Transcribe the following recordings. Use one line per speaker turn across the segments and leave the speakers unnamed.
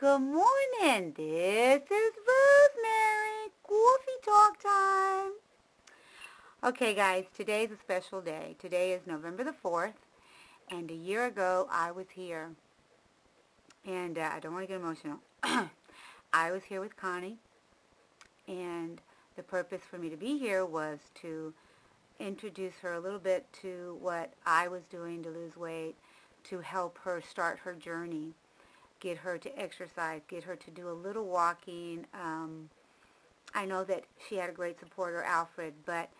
Good morning. This is Rosemary. Coffee talk time. Okay, guys, today's a special day. Today is November the 4th, and a year ago I was here. And I don't want to get emotional. I was here with Connie, and the purpose for me to be here was to introduce her a little bit to what I was doing to lose weight, to help her start her journey, get her to exercise, get her to do a little walking. I know that she had a great supporter, Alfred, but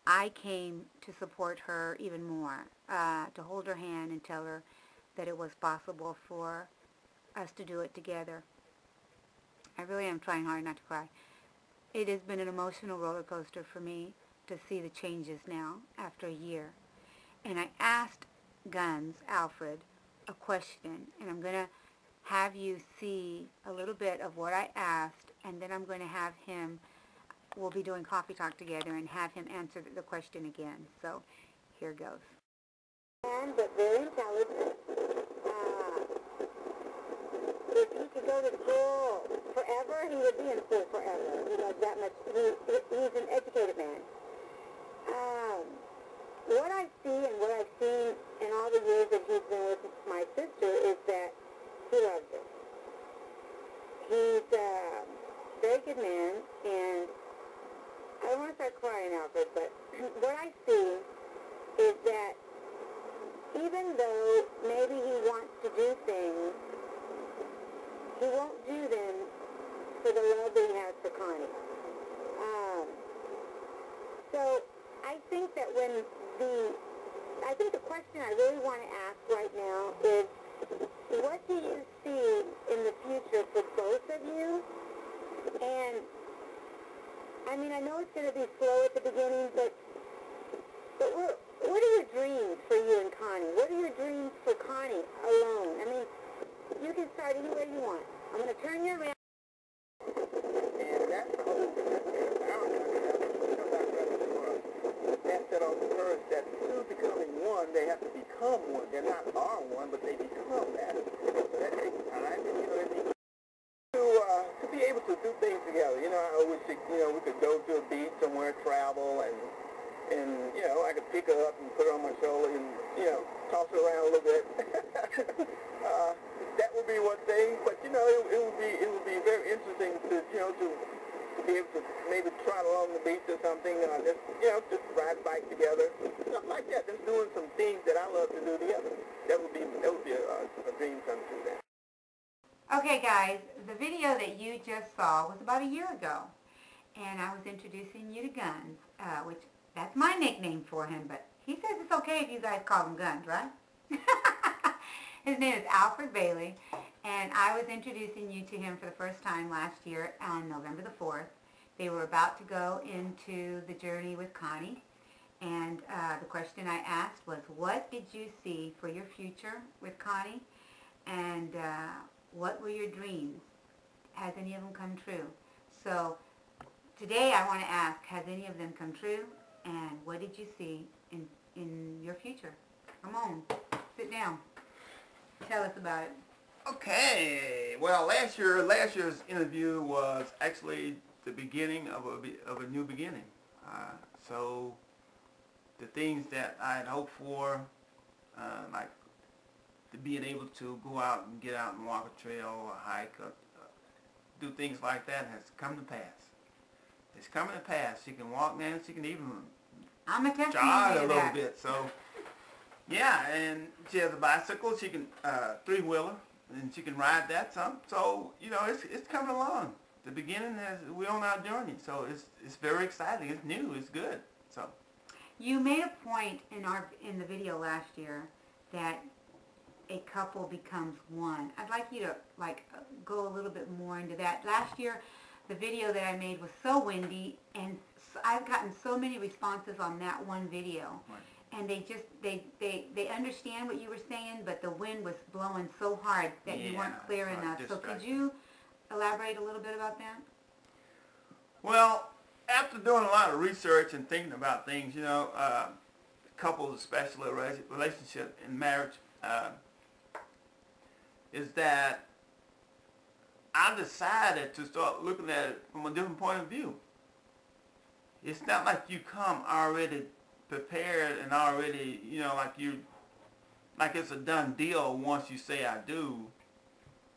I came to support her even more, to hold her hand and tell her that it was possible for us to do it together. I really am trying hard not to cry. It has been an emotional roller coaster for me to see the changes now after a year. And I asked Guns, Alfred, a question, and I'm going to have you see a little bit of what I asked, and then I'm going to have him, we'll be doing coffee talk together, and have him answer the question again. So here goes. But very intelligent. If he could go to school forever, he would be in school forever. He knows that much. He's an educated man. What I see and what I've seen in all the years that he's been with my sister is that he loves her. He's a very good man, and I don't want to start crying, Alfred, but what I see is that even though maybe he wants to do things, he won't do them for the love that he has for Connie. So I think that I think the question I really want to ask right now is, what do you see in the future for both of you? And, I mean, I know it's going to be slow at the beginning, but what are your dreams for you and Connie? What are your dreams for Connie alone? I mean, you can start anywhere you want. I'm going to turn you around.
And that's the whole thing. That said on the verse that two becoming one, they have to become one. They're not are one, but they become that. So that takes time, and it needs to be able to do things together. I wish we could go to a beach somewhere, travel, and I could pick her up and put her on my shoulder and toss her around a little bit. That would be one thing, but it would be very interesting to be able to maybe trot along the beach or something, just ride a bike together, something like that. Just doing some things that I love to do together. That would be a dream come true. Then.
Okay, guys, the video that you just saw was about a year ago, and I was introducing you to Guns, which that's my nickname for him, but he says it's okay if you guys call him Guns, right? His name is Alfred Bailey, and I was introducing you to him for the first time last year on November the 4th. They were about to go into the journey with Connie, and the question I asked was, what did you see for your future with Connie, and what were your dreams? Has any of them come true? So today I want to ask, has any of them come true, and what did you see in your future? Come on, sit down. Tell us about it.
Okay. Well, last year's interview was actually the beginning of a new beginning. So the things that I had hoped for, like being able to go out and get out and walk a trail, or hike, or do things like that, has come to pass. It's coming to pass. She can walk now. She can even jog a little bit. So. Yeah, and she has a bicycle. She can three-wheeler, and she can ride that some. So it's coming along. The beginning we're on our journey. So it's very exciting. It's new. It's good. So
you made a point in the video last year that a couple becomes one. I'd like you to go a little bit more into that. Last year, the video that I made was so windy, and I've gotten so many responses on that one video.
Right.
And they understand what you were saying, but the wind was blowing so hard that you weren't clear enough. So could you elaborate a little bit about that?
Well, after doing a lot of research and thinking about things, couples, especially relationship and marriage, is that I decided to start looking at it from a different point of view. It's not like you come already prepared and already, like it's a done deal once you say I do.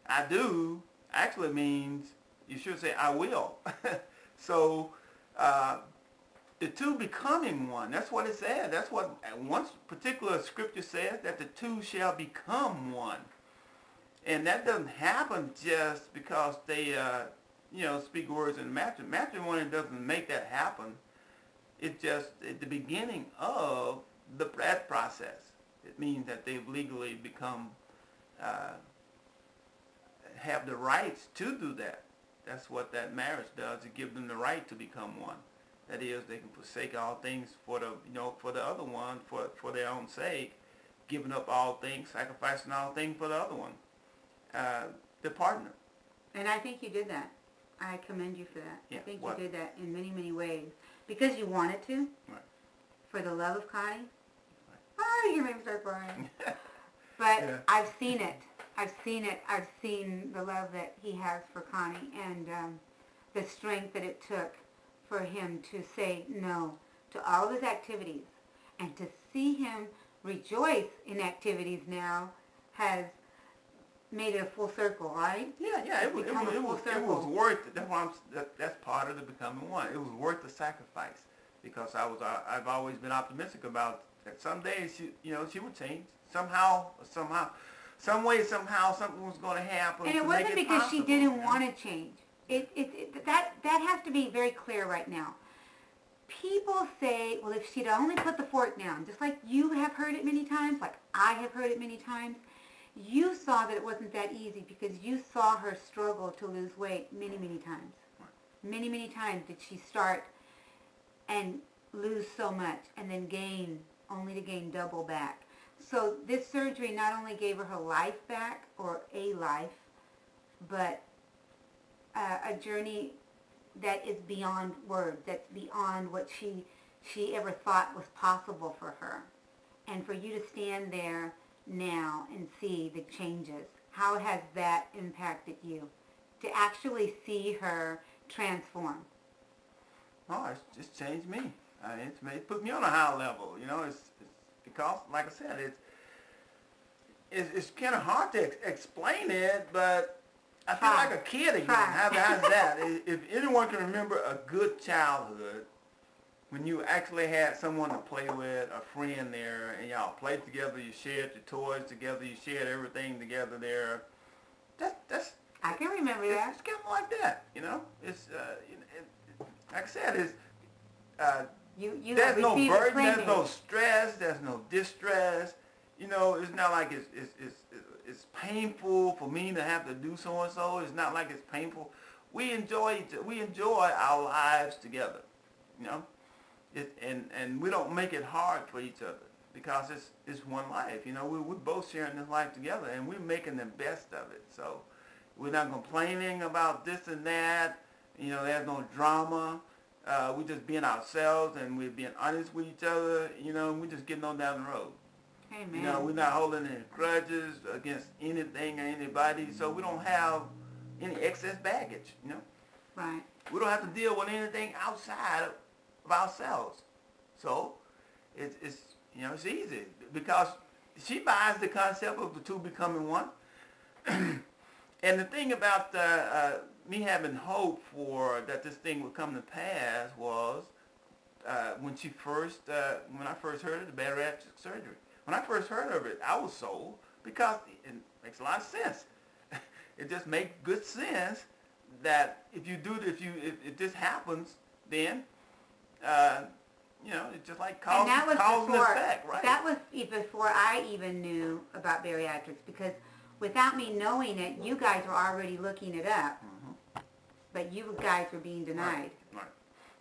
I do actually means you should say I will. So the two becoming one, that's what it says. That's what one particular scripture says, that the two shall become one. And that doesn't happen just because they, speak words in matrimony. Matrimony doesn't make that happen. It's just at the beginning of that process. It means that they've legally become, have the rights to do that. That's what that marriage does. It gives them the right to become one. That is, they can forsake all things for the other one, for their own sake, giving up all things, sacrificing all things for the other one, the partner.
And I think you did that. I commend you for that.
Yeah,
I think
what?
you did that in many, many ways. Because you wanted to.
Right.
For the love of Connie.
Right.
Oh, you're going to make me start crying. But
Yeah.
I've seen it. I've seen the love that he has for Connie, and the strength that it took for him to say no to all of his activities, and to see him rejoice in activities now has made it a full circle, right?
Yeah. It was worth it. That's part of the becoming one. It was worth the sacrifice, because I've always been optimistic about that someday she would change somehow, some way, somehow something was going to happen.
And it wasn't because she didn't want to change. That has to be very clear right now. People say, well, if she'd only put the fork down, just like you have heard it many times, like I have heard it many times, you saw that it wasn't that easy because you saw her struggle to lose weight many, many times. Many, many times did she start and lose so much and then gain, only to gain double back. So this surgery not only gave her life back, or a life, but a journey that is beyond words, that's beyond what she ever thought was possible for her. And for you to stand there now and see the changes, how has that impacted you? To actually see her transform.
Oh, it's changed me. I mean, it put me on a high level. It's because, like I said, it's kind of hard to explain it, but I feel like a kid again. How's that? If anyone can remember a good childhood, when you actually had someone to play with, a friend there, and y'all played together, you shared your toys together, you shared everything together there. That's
I can remember that.
It's kind of like that, It's like I said, it's there's no burden, there's no stress, there's no distress. It's not like it's painful for me to have to do so and so. It's not like it's painful. We enjoy our lives together, and we don't make it hard for each other, because it's one life. We're both sharing this life together, and we're making the best of it. So we're not complaining about this and that. There's no drama. We're just being ourselves, and we're being honest with each other, and we're just getting on down the road.
Amen.
We're not holding any grudges against anything or anybody, so we don't have any excess baggage,
Right.
We don't have to deal with anything outside of ourselves. So it's easy, because she buys the concept of the two becoming one. And the thing about me having hope for that this thing would come to pass was when I first heard of the bariatric surgery. When I first heard of it, I was sold, because it makes a lot of sense. It just makes good sense that if this happens, then it's just like cause and effect, right?
That was before I even knew about bariatrics, because without me knowing it, you guys were already looking it up. Mm-hmm. But you guys were being denied.
Right.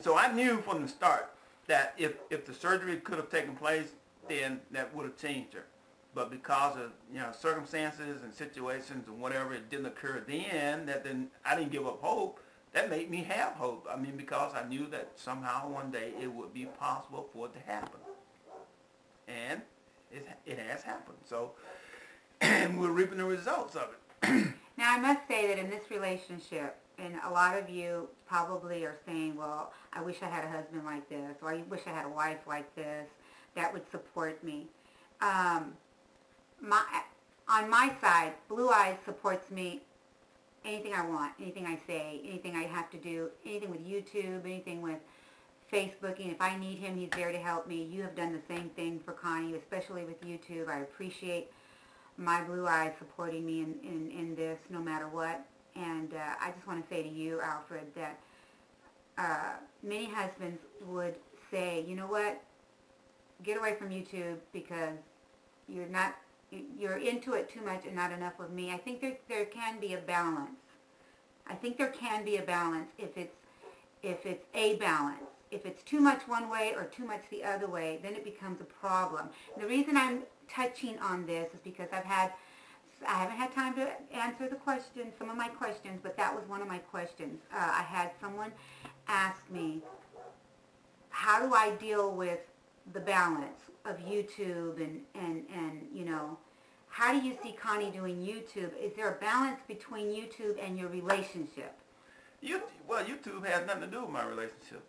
So I knew from the start that if the surgery could have taken place, then that would have changed her. But because of circumstances and situations and whatever, it didn't occur then. Then I didn't give up hope. That made me have hope. I mean, because I knew that somehow one day it would be possible for it to happen, and it has happened. So, and we're reaping the results of it.
Now I must say that in this relationship, and a lot of you probably are saying, well, I wish I had a husband like this, or I wish I had a wife like this that would support me. My, on my side, Blue Eyes supports me anything I want, anything I say, anything I have to do, anything with YouTube, anything with Facebooking. If I need him, he's there to help me. You have done the same thing for Connie, especially with YouTube. I appreciate my Blue Eyes supporting me in this no matter what. And I just want to say to you, Alfred, that many husbands would say, you know what, get away from YouTube because you're into it too much and not enough with me. I think there can be a balance. I think there can be a balance if it's a balance. If it's too much one way or too much the other way, then it becomes a problem. And the reason I'm touching on this is because I haven't had time to answer some of my questions, but that was one of my questions. I had someone ask me, how do I deal with the balance of YouTube and you know, how do you see Connie doing YouTube? Is there a balance between YouTube and your relationship?
Well, YouTube has nothing to do with my relationship.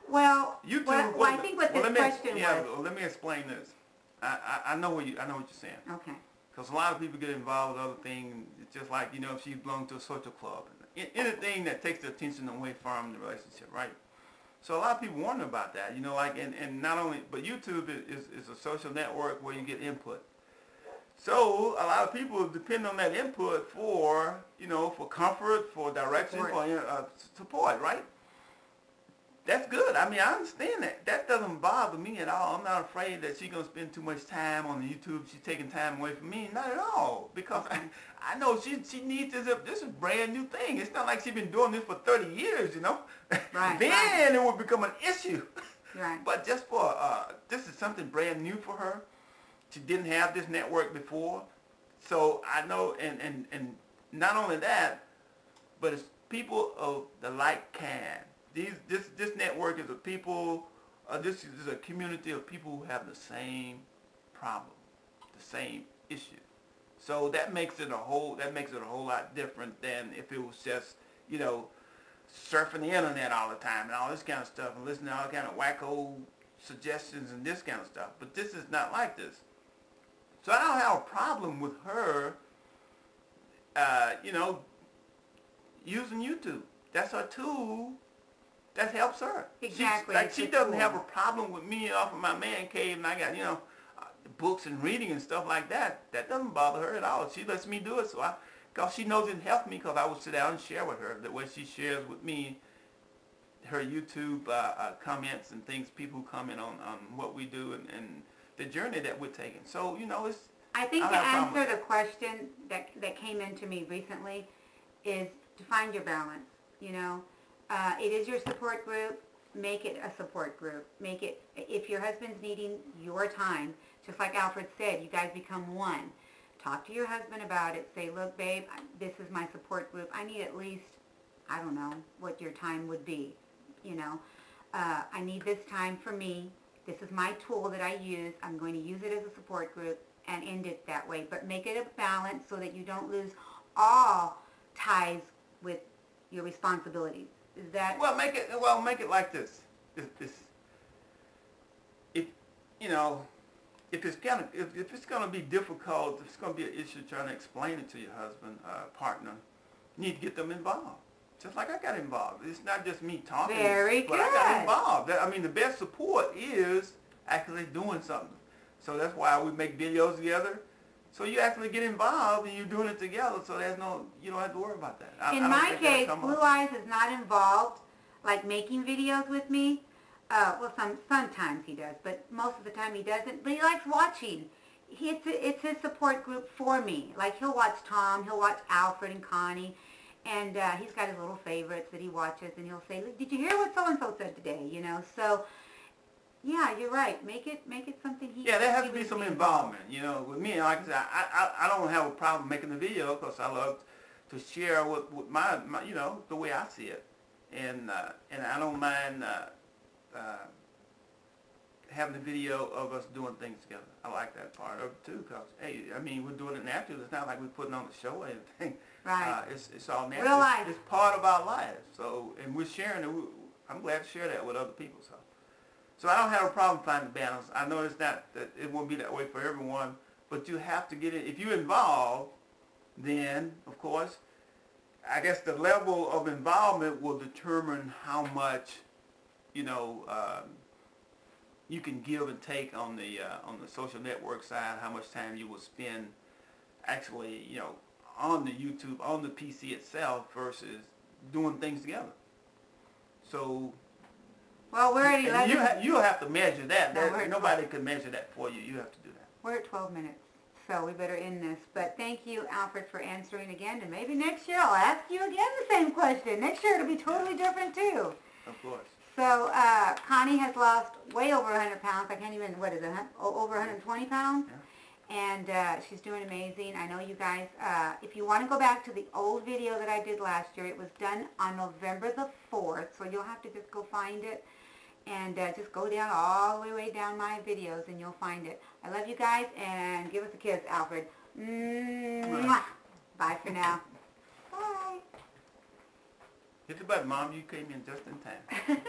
Well,
YouTube,
well I think what this question was.
Well, let me explain this. I know what you're saying.
Okay.
Because a lot of people get involved with other things, just like, you know, if she belongs to a social club. Anything that takes the attention away from the relationship, right? So a lot of people wonder about that, you know, like, and not only, but YouTube is a social network where you get input. So a lot of people depend on that input for, you know, for comfort, for direction, for support, right? That's good. I mean, I understand that. That doesn't bother me at all. I'm not afraid that she's going to spend too much time on YouTube. She's taking time away from me. Not at all. Because I know she needs this. This is a brand new thing. It's not like she's been doing this for 30 years, you know.
Right.
Then it would become an issue.
Right.
But just for, this is something brand new for her. She didn't have this network before. So I know, and not only that, but it's people of the like kind. This network is of people, this is a community of people who have the same problem, the same issue. So that makes it a whole lot different than if it was just, you know, surfing the internet all the time and all this kind of stuff and listening to all kind of wacko suggestions and this kind of stuff. But this is not like this. So I don't have a problem with her, you know, using YouTube. That's her tool. That helps her.
Exactly.
She doesn't have a problem with me off of my man cave and I got, you know, books and reading and stuff like that. That doesn't bother her at all. She lets me do it, because she knows it helps me, because I will sit down and share with her the way she shares with me her YouTube comments and things, people who comment on what we do and the journey that we're taking. So, you know,
I think to answer the question that came into me recently is to find your balance, you know. It is your support group. Make it a support group. Make it, if your husband's needing your time, just like Alfred said, you guys become one. Talk to your husband about it. Say, look, babe, this is my support group. I need at least, I don't know, what your time would be, you know. I need this time for me. This is my tool that I use. I'm going to use it as a support group and end it that way. But make it a balance so that you don't lose all ties with your responsibilities. Is that...
Well, make it like this. If you know, if it's gonna be difficult, if it's gonna be an issue trying to explain it to your husband, partner, you need to get them involved. Just like I got involved. It's not just me talking, but I got involved. I mean, the best support is actually doing something. So that's why we make videos together. So you actually get involved and you're doing it together, so you don't have to worry about that.
In my case, Blue Eyes is not involved, like making videos with me. Well, sometimes he does, but most of the time he doesn't. But he likes watching. It's his support group for me. Like, he'll watch Tom, he'll watch Alfred and Connie, and he's got his little favorites that he watches, and he'll say, did you hear what so-and-so said today, you know? So... yeah, you're right. Make it something he...
Yeah, there has to be some involvement. You know, with me, like I said, I don't have a problem making the video because I love to share with my, you know, the way I see it. And I don't mind having a video of us doing things together. I like that part of it too, because hey, I mean, we're doing it naturally. It's not like we're putting on a show or anything.
Right.
It's all natural.
Real life.
It's part of our lives. So, and we're sharing it. I'm glad to share that with other people. So I don't have a problem finding balance. I know it's not that it won't be that way for everyone, but you have to get it. If you're involved, then of course, I guess the level of involvement will determine how much, you know, you can give and take on the social network side. How much time you will spend actually, you know, on the YouTube, on the PC itself versus doing things together. So.
Well, we're at 11.
You'll have to measure that.
No,
Nobody can measure that for you. You have to do that.
We're at 12 minutes, so we better end this. But thank you, Alfred, for answering again. And maybe next year I'll ask you again the same question. Next year it'll be totally different, too.
Of course.
So Connie has lost way over 100 pounds. I can't even, what is it, over 120 pounds?
Yeah.
And she's doing amazing. I know you guys, if you want to go back to the old video that I did last year, it was done on November the 4th, so you'll have to just go find it. And just go down all the way down my videos and you'll find it. I love you guys, and give us a kiss, Alfred. Mwah. Bye for now. Bye.
Hit the button, Mom. You came in just in time.